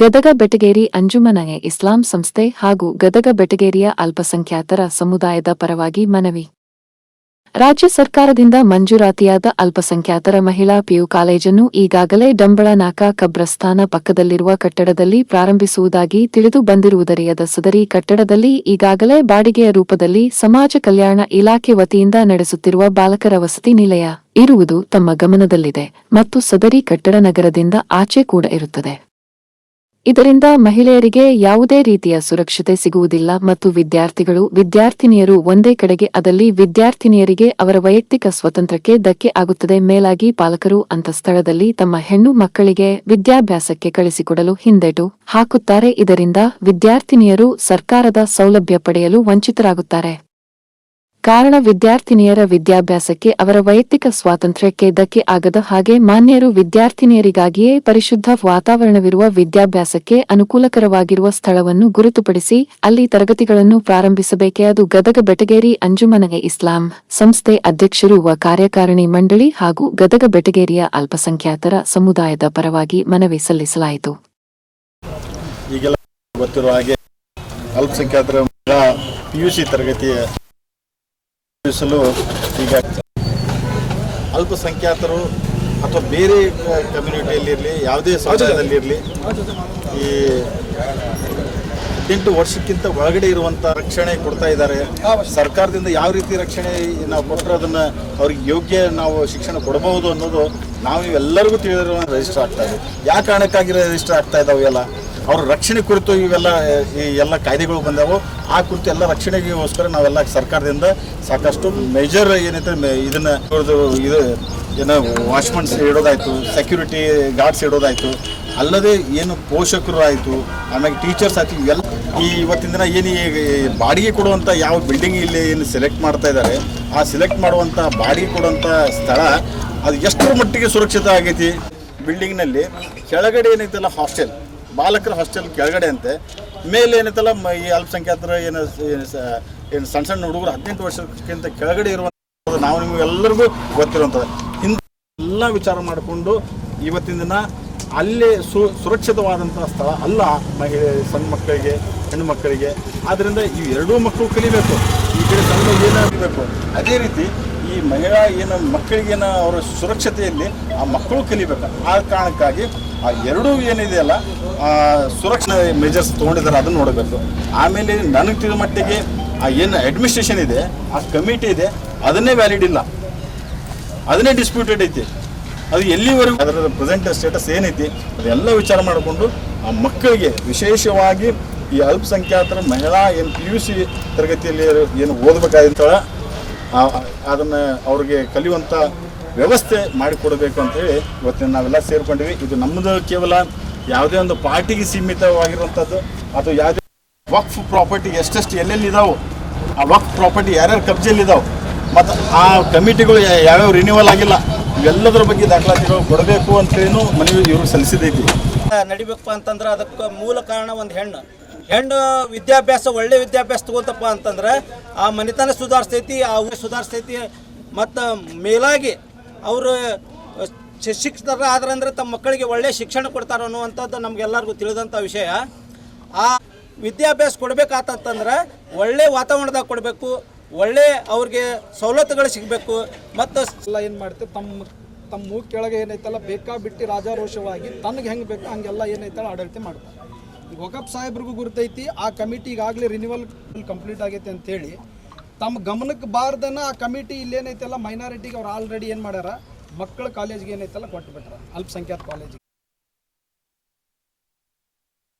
ಗದಗ ಬೆಟಗೇರಿ ಅಂಜುಮನಗೆ ಇಸ್ಲಾಂ ಸಂಸ್ಥೆ ಹಾಗೂ ಗದಗ ಬೆಟಗೇರಿಯ ಅಲ್ಪಸಂಖ್ಯಾತರ ಸಮುದಾಯದ ಪರವಾಗಿ ಮನವಿ. ರಾಜ್ಯ ಸರ್ಕಾರದಿಂದ ಮಂಜೂರಾತಿಯಾದ ಅಲ್ಪಸಂಖ್ಯಾತರ ಮಹಿಳಾ ಪಿಯು ಕಾಲೇಜನ್ನು ಈಗಾಗಲೇ ಡಂಬಳನಾಕ ಕಬ್ರಸ್ಥಾನ ಪಕ್ಕದಲ್ಲಿರುವ ಕಟ್ಟಡದಲ್ಲಿ ಪ್ರಾರಂಭಿಸುವುದಾಗಿ ತಿಳಿದು ಬಂದಿರುವುದರಿಂದ ಸದರಿ ಕಟ್ಟಡದಲ್ಲಿ ಈಗಾಗಲೇ ಬಾಡಿಗೆಯ ರೂಪದಲ್ಲಿ ಸಮಾಜ ಕಲ್ಯಾಣ ಇಲಾಖೆ ವತಿಯಿಂದ ನಡೆಸುತ್ತಿರುವ ಬಾಲಕರ ವಸತಿ ನಿಲಯ ಇರುವುದು ತಮ್ಮ ಗಮನದಲ್ಲಿದೆ ಮತ್ತು ಸದರಿ ಕಟ್ಟಡ ನಗರದಿಂದ ಆಚೆ ಕೂಡ ಇರುತ್ತದೆ. ಇದರಿಂದ ಮಹಿಳೆಯರಿಗೆ ಯಾವುದೇ ರೀತಿಯ ಸುರಕ್ಷತೆ ಸಿಗುವುದಿಲ್ಲ ಮತ್ತು ವಿದ್ಯಾರ್ಥಿನಿಯರು ಒಂದೇ ಕಡೆಗೆ ಅದಲ್ಲಿ ವಿದ್ಯಾರ್ಥಿನಿಯರಿಗೆ ಅವರ ವೈಯಕ್ತಿಕ ಸ್ವಾತಂತ್ರ್ಯಕ್ಕೆ ಧಕ್ಕೆ ಆಗುತ್ತದೆ. ಮೇಲಾಗಿ ಪಾಲಕರು ಅಂತ ಸ್ಥಳದಲ್ಲಿ ತಮ್ಮ ಹೆಣ್ಣು ಮಕ್ಕಳಿಗೆ ವಿದ್ಯಾಭ್ಯಾಸಕ್ಕೆ ಕಳಿಸಿಕೊಡಲು ಹಿಂದೇಟು ಹಾಕುತ್ತಾರೆ. ಇದರಿಂದ ವಿದ್ಯಾರ್ಥಿನಿಯರು ಸರ್ಕಾರದ ಸೌಲಭ್ಯ ಪಡೆಯಲು ವಂಚಿತರಾಗುತ್ತಾರೆ. ಕಾರಣ ವಿದ್ಯಾರ್ಥಿನಿಯರ ವಿದ್ಯಾಭ್ಯಾಸಕ್ಕೆ ಅವರ ವೈಯಕ್ತಿಕ ಸ್ವಾತಂತ್ರ್ಯಕ್ಕೆ ಧಕ್ಕೆ ಆಗದ ಹಾಗೆ ಮಾನ್ಯರು ವಿದ್ಯಾರ್ಥಿನಿಯರಿಗಾಗಿಯೇ ಪರಿಶುದ್ಧ ವಾತಾವರಣವಿರುವ ವಿದ್ಯಾಭ್ಯಾಸಕ್ಕೆ ಅನುಕೂಲಕರವಾಗಿರುವ ಸ್ಥಳವನ್ನು ಗುರುತುಪಡಿಸಿ ಅಲ್ಲಿ ತರಗತಿಗಳನ್ನು ಪ್ರಾರಂಭಿಸಬೇಕೆ. ಅದು ಗದಗ ಬೆಟಗೇರಿ ಅಂಜುಮನಗೆ ಇಸ್ಲಾಂ ಸಂಸ್ಥೆ ಅಧ್ಯಕ್ಷರು ಕಾರ್ಯಕಾರಿಣಿ ಮಂಡಳಿ ಹಾಗೂ ಗದಗ ಬೆಟಗೇರಿಯ ಅಲ್ಪಸಂಖ್ಯಾತರ ಸಮುದಾಯದ ಪರವಾಗಿ ಮನವಿ ಸಲ್ಲಿಸಲಾಯಿತು. ಈಗೆಲ್ಲ ಗೊತ್ತಿರುವ ಹಾಗೆ ಅಲ್ಪಸಂಖ್ಯಾತರ ಪಿಯುಸಿ ತರಗತಿಯ ಈಗ ಅಲ್ಪಸಂಖ್ಯಾತರು ಅಥವಾ ಬೇರೆ ಕಮ್ಯುನಿಟಿಯಲ್ಲಿರಲಿ ಯಾವುದೇ ಸಮುದಾಯದಲ್ಲಿರಲಿ ಈ 18 ವರ್ಷಕ್ಕಿಂತ ಒಳಗಡೆ ಇರುವಂಥ ರಕ್ಷಣೆ ಕೊಡ್ತಾ ಇದ್ದಾರೆ. ಸರ್ಕಾರದಿಂದ ಯಾವ ರೀತಿ ರಕ್ಷಣೆ ನಾವು ಕೊಟ್ಟರೆ ಅದನ್ನು ಅವ್ರಿಗೆ ಯೋಗ್ಯ ನಾವು ಶಿಕ್ಷಣ ಕೊಡಬಹುದು ಅನ್ನೋದು ನಾವು ಎಲ್ಲರಿಗೂ ತಿಳಿದಿರುವ ರಿಜಿಸ್ಟರ್ ಆಗ್ತಾ ಇದೆ. ಯಾವ ಕಾರಣಕ್ಕಾಗಿ ರಿಜಿಸ್ಟರ್ ಆಗ್ತಾ ಇದ್ದಾವೆ ಎಲ್ಲ ಅವ್ರ ರಕ್ಷಣೆ ಕುರಿತು ಎಲ್ಲ ಕಾಯ್ದೆಗಳು ಬಂದವು. ಆ ಕುರಿತು ಎಲ್ಲ ರಕ್ಷಣೆಗೋಸ್ಕರ ನಾವೆಲ್ಲ ಸರ್ಕಾರದಿಂದ ಸಾಕಷ್ಟು ಮೇಜರ್ ಏನೈತೆ ಇದನ್ನು ಏನು ವಾಚ್ಮನ್ಸ್ ಇಡೋದಾಯಿತು, ಸೆಕ್ಯೂರಿಟಿ ಗಾರ್ಡ್ಸ್ ಇಡೋದಾಯಿತು, ಅಲ್ಲದೆ ಏನು ಪೋಷಕರು ಆಯಿತು, ಆಮೇಲೆ ಟೀಚರ್ಸ್ ಆಯಿತು, ಇವೆಲ್ಲ ಇವತ್ತಿನ ದಿನ ಏನು ಬಾಡಿಗೆ ಕೊಡುವಂಥ ಯಾವ ಬಿಲ್ಡಿಂಗ್ ಇಲ್ಲಿ ಏನು ಸೆಲೆಕ್ಟ್ ಮಾಡ್ತಾ ಇದ್ದಾರೆ ಆ ಸೆಲೆಕ್ಟ್ ಮಾಡುವಂಥ ಬಾಡಿಗೆ ಕೊಡುವಂಥ ಸ್ಥಳ ಅದು ಎಷ್ಟರ ಮಟ್ಟಿಗೆ ಸುರಕ್ಷಿತ ಆಗೈತಿ. ಬಿಲ್ಡಿಂಗ್ನಲ್ಲಿ ಕೆಳಗಡೆ ಏನೈತಲ್ಲ ಹಾಸ್ಟೆಲ್, ಬಾಲಕರ ಹಾಸ್ಟೆಲ್ ಕೆಳಗಡೆ ಅಂತೆ, ಮೇಲೆ ಏನೈತಲ್ಲ ಈ ಅಲ್ಪಸಂಖ್ಯಾತರ ಏನು ಸಣ್ಣ ಹುಡುಗರು 18 ವರ್ಷಕ್ಕಿಂತ ಕೆಳಗಡೆ ಇರುವಂಥದ್ದು ನಾವು ನಿಮಗೆಲ್ಲರಿಗೂ ಗೊತ್ತಿರುವಂಥದ್ದು. ಇಂಥ ವಿಚಾರ ಮಾಡಿಕೊಂಡು ಇವತ್ತಿನ ದಿನ ಅಲ್ಲೇ ಸುರಕ್ಷಿತವಾದಂಥ ಸ್ಥಳ ಅಲ್ಲ ಸಣ್ಣ ಮಕ್ಕಳಿಗೆ, ಹೆಣ್ಣು ಮಕ್ಕಳಿಗೆ. ಆದ್ದರಿಂದ ಈ ಎರಡೂ ಮಕ್ಕಳು ಕಲಿಬೇಕು, ಈ ಕಡೆ ಸಣ್ಣ ಏನಾಗಬೇಕು. ಅದೇ ರೀತಿ ಈ ಮಹಿಳಾ ಮಕ್ಕಳಿಗೇನು ಅವರ ಸುರಕ್ಷತೆಯಲ್ಲಿ ಆ ಮಕ್ಕಳು ಕಲಿಬೇಕು. ಆ ಕಾರಣಕ್ಕಾಗಿ ಆ ಎರಡೂ ಏನಿದೆಯಲ್ಲ ಸುರಕ್ಷಣಾ ಮೆಜರ್ಸ್ ತೊಗೊಂಡಿದ್ದಾರೆ ಅದನ್ನು ನೋಡಬೇಕು. ಆಮೇಲೆ ನನಗೆ ತಿಳಿದ ಮಟ್ಟಿಗೆ ಆ ಏನು ಅಡ್ಮಿನಿಸ್ಟ್ರೇಷನ್ ಇದೆ, ಆ ಕಮಿಟಿ ಇದೆ, ಅದನ್ನೇ ವ್ಯಾಲಿಡ್ ಇಲ್ಲ, ಅದನ್ನೇ ಡಿಸ್ಪ್ಯೂಟೆಡ್ ಐತಿ. ಅದು ಎಲ್ಲಿವರೆಗೂ ಅದರ ಪ್ರೆಸೆಂಟ್ ಸ್ಟೇಟಸ್ ಏನೈತಿ ಅದೆಲ್ಲ ವಿಚಾರ ಮಾಡಿಕೊಂಡು ಆ ಮಕ್ಕಳಿಗೆ ವಿಶೇಷವಾಗಿ ಈ ಅಲ್ಪಸಂಖ್ಯಾತರ ಮಹಿಳಾ ಏನು PUC ತರಗತಿಯಲ್ಲಿ ಏನು ಓದಬೇಕಾದಂಥ ಅದನ್ನು ಅವ್ರಿಗೆ ಕಲಿಯುವಂಥ ವ್ಯವಸ್ಥೆ ಮಾಡಿಕೊಡಬೇಕು ಅಂತೇಳಿ ಇವತ್ತಿನ ನಾವೆಲ್ಲ ಸೇರ್ಕೊಂಡಿವಿ. ಇದು ನಮ್ಮದು ಕೇವಲ ಯಾವುದೇ ಒಂದು ಪಾರ್ಟಿಗೆ ಸೀಮಿತವಾಗಿರುವಂಥದ್ದು ಅಥವಾ ಯಾವುದೇ ವಕ್ಫ್ ಪ್ರಾಪರ್ಟಿ ಎಷ್ಟೆಷ್ಟು ಎಲ್ಲೆಲ್ಲಿದ್ದಾವೆ, ಆ ವಕ್ಫ್ ಪ್ರಾಪರ್ಟಿ ಯಾರ್ಯಾರು ಕಬ್ಜೆಯಲ್ಲಿದ್ದಾವೆ ಮತ್ತು ಆ ಕಮಿಟಿಗಳು ಯಾವ್ಯಾವ ರಿನ್ಯೂವಲ್ ಆಗಿಲ್ಲ, ಇವೆಲ್ಲದರ ಬಗ್ಗೆ ದಾಖಲಾತಿಗಳು ಕೊಡಬೇಕು ಅಂತೇಳಿ ಮನವಿ ಇವ್ರಿಗೆ ಸಲ್ಲಿಸಿದೈತಿ. ನಡಿಬೇಕಪ್ಪ ಅಂತಂದ್ರೆ ಅದಕ್ಕೆ ಮೂಲ ಕಾರಣ ಒಂದು ಹೆಣ್ಣು ವಿದ್ಯಾಭ್ಯಾಸ ಒಳ್ಳೆ ವಿದ್ಯಾಭ್ಯಾಸ ತಗೋತಪ್ಪ ಅಂತಂದ್ರೆ ಆ ಮನೆತನ ಸುಧಾರಿಸ್ತೈತಿ, ಆ ಊರು ಸುಧಾರಿಸ್ತೈತಿ. ಮತ್ತು ಮೇಲಾಗಿ ಅವರು ಶಿಕ್ಷಕರ ಆದ್ರಂದ್ರೆ ತಮ್ಮ ಮಕ್ಕಳಿಗೆ ಒಳ್ಳೆಯ ಶಿಕ್ಷಣ ಕೊಡ್ತಾರೆ ಅನ್ನುವಂಥದ್ದು ನಮಗೆಲ್ಲರಿಗೂ ತಿಳಿದಂಥ ವಿಷಯ. ಆ ವಿದ್ಯಾಭ್ಯಾಸ ಕೊಡಬೇಕಾತಂದ್ರೆ ಒಳ್ಳೆ ವಾತಾವರಣದಾಗ ಕೊಡಬೇಕು, ಒಳ್ಳೆ ಅವ್ರಿಗೆ ಸವಲತ್ತುಗಳು ಸಿಗಬೇಕು. ಮತ್ತು ಎಲ್ಲ ಏನು ಮಾಡ್ತೇವೆ ತಮ್ಮ ಮೂಗು ಕೆಳಗೆ ಏನೈತಲ್ಲ ಬೇಕಾಬಿಟ್ಟು ರಾಜಾರೋಷವಾಗಿ ತನಗೆ ಹೆಂಗೆ ಬೇಕು ಹಂಗೆಲ್ಲ ಏನೈತಲ್ಲ ಆಡಳಿತ ಮಾಡ್ತಾರೆ. ಈಗ ವಕಫ್ ಸಾಹೇಬ್ರಿಗೂ ಗುರ್ತೈತಿ ಆ ಕಮಿಟಿ ಈಗಾಗಲೇ ರಿನ್ಯೂವಲ್ ಕಂಪ್ಲೀಟ್ ಆಗೈತೆ ಅಂತೇಳಿ ತಮ್ಮ ಗಮನಕ್ಕೆ ಬಾರ್ದನ ಆ ಕಮಿಟಿ ಇಲ್ಲೇನೈತಲ್ಲ ಮೈನಾರಿಟಿಗೆ ಅವ್ರು ಆಲ್ರೆಡಿ ಏನು ಮಾಡ್ಯಾರ ಮಕ್ಕಳ ಕಾಲೇಜ್ಗೆ ಏನೈತಲ್ಲ ಕೊಟ್ಟು ಬಿಟ್ರ, ಅಲ್ಪಸಂಖ್ಯಾತ ಕಾಲೇಜಿಗೆ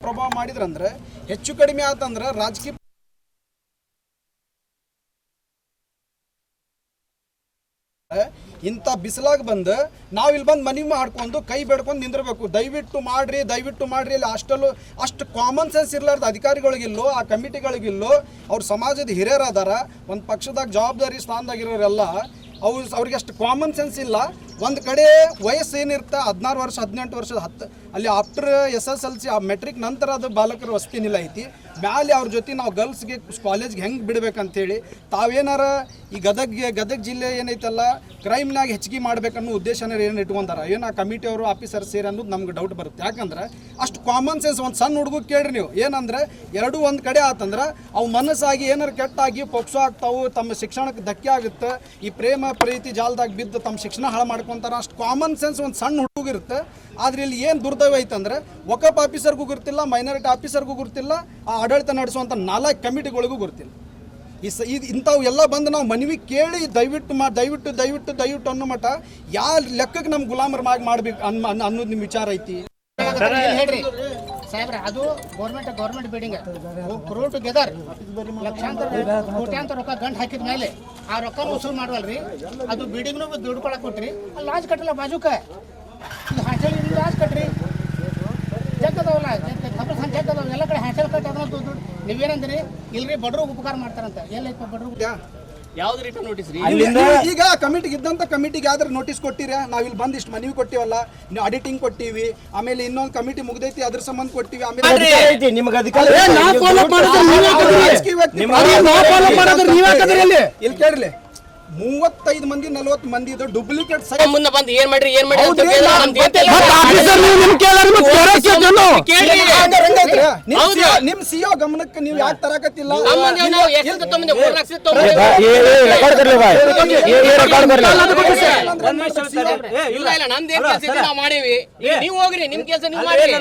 ಪ್ರಭಾವ ಮಾಡಿದ್ರಂದ್ರೆ ಹೆಚ್ಚು ಕಡಿಮೆ ಆತಂದ್ರೆ ರಾಜಕೀಯ ಇಂಥ ಬಿಸಿಲಾಗ ಬಂದು ನಾವಿಲ್ಲಿ ಬಂದು ಮನವಿ ಮಾಡ್ಕೊಂಡು ಕೈ ಬೇಡ್ಕೊಂಡು ನಿಂದಿರಬೇಕು. ದಯವಿಟ್ಟು ಮಾಡ್ರಿ ಇಲ್ಲಿ ಅಷ್ಟಲ್ಲೂ ಅಷ್ಟು ಕಾಮನ್ ಸೆನ್ಸ್ ಇರಲಾರ್ದು ಅಧಿಕಾರಿಗಳಿಗಿಲ್ಲೋ ಆ ಕಮಿಟಿಗಳಿಗಿಲ್ಲೋ ಅವ್ರ ಸಮಾಜದ ಹಿರಿಯರು ಅದಾರ, ಒಂದು ಪಕ್ಷದಾಗ ಜವಾಬ್ದಾರಿ ಸ್ಥಾನದಾಗಿರೋರೆಲ್ಲ ಅವ್ರಿಗೆ ಅಷ್ಟು ಕಾಮನ್ ಸೆನ್ಸ್ ಇಲ್ಲ. ಒಂದು ಕಡೆ ವಯಸ್ಸು ಏನಿರುತ್ತೆ 16 ವರ್ಷ 18 ವರ್ಷದ ಅಲ್ಲಿ ಆಫ್ಟರ್ SSLC ಆ ಮೆಟ್ರಿಕ್ ನಂತರ ಅದು ಬಾಲಕರ ವಸತಿ ನಿಲಯ ಐತಿ. ಮ್ಯಾಲೆ ಅವ್ರ ಜೊತೆ ನಾವು ಗರ್ಲ್ಸ್ಗೆ ಕಾಲೇಜ್ಗೆ ಹೆಂಗೆ ಬಿಡ್ಬೇಕಂತೇಳಿ ತಾವೇನಾರ ಈ ಗದಗ ಜಿಲ್ಲೆ ಏನೈತಲ್ಲ ಕ್ರೈಮ್ನಾಗ ಹೆಚ್ಚಿಗೆ ಮಾಡ್ಬೇಕನ್ನೋ ಉದ್ದೇಶನ ಏನು ಇಟ್ಕೊಂಡಾರ ಏನು ಆ ಕಮಿಟಿಯವರು ಆಫೀಸರ್ ಸೇರಿ ಅನ್ನೋದು ನಮ್ಗೆ ಡೌಟ್ ಬರುತ್ತೆ. ಯಾಕಂದ್ರೆ ಅಷ್ಟು ಕಾಮನ್ ಸೆನ್ಸ್ ಒಂದು ಸಣ್ಣ ಹುಡುಗ ಕೇಳ್ರಿ ನೀವು, ಏನಂದ್ರೆ ಎರಡೂ ಒಂದು ಕಡೆ ಆತಂದ್ರೆ ಅವು ಮನಸ್ಸಾಗಿ ಏನಾರು ಕೆಟ್ಟಾಗಿ ಪೊಕ್ಸೋ ಆಗ್ತಾವು, ತಮ್ಮ ಶಿಕ್ಷಣಕ್ಕೆ ಧಕ್ಕೆ ಆಗುತ್ತೆ, ಈ ಪ್ರೇಮ ಪ್ರೀತಿ ಜಾಲದಾಗ ಬಿದ್ದು ತಮ್ಮ ಶಿಕ್ಷಣ ಹಾಳು ಮಾಡ್ಕೊತಾರೆ. ಅಷ್ಟು ಕಾಮನ್ ಸೆನ್ಸ್ ಒಂದು ಸಣ್ಣ ಹುಡುಗ ಇರುತ್ತೆ. ಆದ್ರೆ ಇಲ್ಲಿ ಏನು ದುರ್ದೈವ ಐತಂದ್ರೆ ವಕಫ್ ಆಫೀಸರ್ಗೂ ಗೊತ್ತಿಲ್ಲ, ಮೈನಾರಿಟಿ ಆಫೀಸರ್ಗೂ ಗೊತ್ತಿಲ್ಲ, ಆ ಆಡಳಿತ ನಡೆಸುವಂಥ 4 ಕಮಿಟಿಗಳಿಗೂ ಗೊತ್ತಿಲ್ಲ. ಇಂಥವು ಎಲ್ಲ ಬಂದು ನಾವು ಮನವಿ ಕೇಳಿ ದಯವಿಟ್ಟು ಅನ್ನೋ ಮಟ್ಟ ಯಾವ ಲೆಕ್ಕಕ್ಕೆ ನಮ್ಮ ಗುಲಾಮರ ಮಾಡ್ಬೇಕು ಅನ್ನೋದು ನಿಮ್ಮ ವಿಚಾರ ಐತಿ. ಹೇಳ್ರಿ ಸಾಹೇಬ್ರ, ಅದು ಗೌರ್ಮೆಂಟ್ ಬಿಲ್ಡಿಂಗ್ ಕ್ರೂ ಟುಗೆದರ್ ಕೋಟ್ಯಾಂತರ ರೊಕ್ಕ ಗಂಟು ಹಾಕಿದ ಮೇಲೆ ಆ ರೊಕ್ಕ ವಸೂಲು ಮಾಡುವಲ್ರಿ, ಅದು ಬಿಲ್ಡಿಂಗ್ನು ದುಡ್ಕೊಳಕ್ ಕೊಟ್ರಿ, ಅಲ್ಲಿ ಲಾಜ್ ಕಟ್ಟಲ್ಲ ಬಾಜುಕ, ಇದು ಹಾಸ್ಟೆಲ್ ಲಾಜ್ ಕಟ್ರಿ, ಜಗ್ಗದವಲ್ಲ ಜಗ್ಗದವ ಎಲ್ಲ ಕಡೆ ಹಾಸ್ಟೆಲ್ ಕಟ್ಟೋದು ದುಡ್ಡು. ನೀವೇನಂದ್ರಿ ಇಲ್ರಿ ಬಡ್ರು ಉಪಕಾರ ಮಾಡ್ತಾರಂತ, ಎಲ್ಲೈತ ಬಡ್ರು ಯಾವ್ದು ರೀತಿ ನೋಟಿಸ್ ರೀ? ಈಗ ಕಮಿಟಿಗೆ ಇದ್ದಂತ ಕಮಿಟಿಗೆ ಯಾವ್ದಾರು ನೋಟಿಸ್ ಕೊಟ್ಟಿರ? ನಾವ್ ಇಲ್ಲಿ ಬಂದು ಇಷ್ಟು ಮನವಿ ಕೊಟ್ಟಿವಲ್ಲ, ನೀವು ಆಡಿಟಿಂಗ್ ಕೊಟ್ಟಿವಿ, ಆಮೇಲೆ ಇನ್ನೊಂದು ಕಮಿಟಿ ಮುಗ್ದೈತಿ ಅದ್ರ ಸಂಬಂಧ ಕೊಟ್ಟಿವಿ, ಆಮೇಲೆ ಇಲ್ಲಿ ಕೇಳ್ರಿ 35 ಮಂದಿ 40 ಮಂದಿ ಡೂಪ್ಲಿಕೇಟ್ ಮುಂದೆ ಬಂದು ಏನ್ ಮಾಡ್ರಿ ನಿಮ್ ಸಿಒ ಗಮನಕ್ಕೆ ನೀವು ಯಾಕೆ ತರಕತ್ತಿಲ್ಲ? ಮಾಡೀವಿ, ನೀವು ಹೋಗ್ರಿ ನಿಮ್ ಕೆಲಸ ನೀವು ಮಾಡಿ.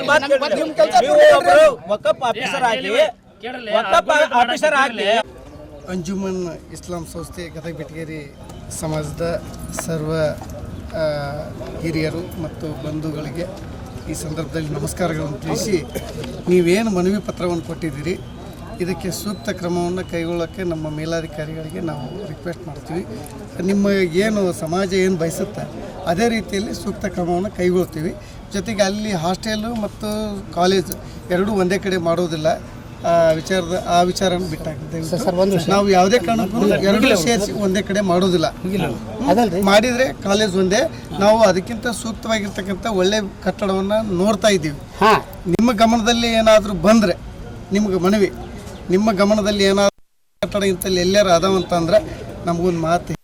ವಕಫ್ ಆಫೀಸರ್ ಆಗ್ಲಿ ಅಂಜುಮನ್ ಇಸ್ಲಾಂ ಸಂಸ್ಥೆ ಗದಗ ಬೆಟಗೇರಿ ಸಮಾಜದ ಸರ್ವ ಹಿರಿಯರು ಮತ್ತು ಬಂಧುಗಳಿಗೆ ಈ ಸಂದರ್ಭದಲ್ಲಿ ನಮಸ್ಕಾರಗಳನ್ನು ತಿಳಿಸಿ, ನೀವೇನು ಮನವಿ ಪತ್ರವನ್ನು ಕೊಟ್ಟಿದ್ದೀರಿ ಇದಕ್ಕೆ ಸೂಕ್ತ ಕ್ರಮವನ್ನು ಕೈಗೊಳ್ಳೋಕ್ಕೆ ನಮ್ಮ ಮೇಲಾಧಿಕಾರಿಗಳಿಗೆ ನಾವು ರಿಕ್ವೆಸ್ಟ್ ಮಾಡ್ತೀವಿ. ನಿಮ್ಮ ಏನು ಸಮಾಜ ಏನು ಬಯಸುತ್ತೆ ಅದೇ ರೀತಿಯಲ್ಲಿ ಸೂಕ್ತ ಕ್ರಮವನ್ನು ಕೈಗೊಳ್ತೀವಿ. ಜೊತೆಗೆ ಅಲ್ಲಿ ಹಾಸ್ಟೆಲು ಮತ್ತು ಕಾಲೇಜ್ ಎರಡೂ ಒಂದೇ ಕಡೆ ಮಾಡೋದಿಲ್ಲ, ಆ ವಿಚಾರವನ್ನು ಬಿಟ್ಟಾಗಿದೆ. ನಾವು ಯಾವುದೇ ಕಾರಣಕ್ಕೂ ಎರಡೂ ಸೇರಿಸಿ ಒಂದೇ ಕಡೆ ಮಾಡೋದಿಲ್ಲ. ಮಾಡಿದರೆ ಕಾಲೇಜ್ ಒಂದೇ, ನಾವು ಅದಕ್ಕಿಂತ ಸೂಕ್ತವಾಗಿರ್ತಕ್ಕಂಥ ಒಳ್ಳೆ ಕಟ್ಟಡವನ್ನು ನೋಡ್ತಾ ಇದ್ದೀವಿ. ನಿಮ್ಮ ಗಮನದಲ್ಲಿ ಏನಾದರೂ ಬಂದರೆ, ನಿಮ್ಗೆ ಮನವಿ, ನಿಮ್ಮ ಗಮನದಲ್ಲಿ ಏನಾದರೂ ಕಟ್ಟಡ ಇಂಥಲ್ಲಿ ಎಲ್ಲಾರು ಅದಾವಂತಂದ್ರೆ ನಮಗೊಂದು ಮಾತು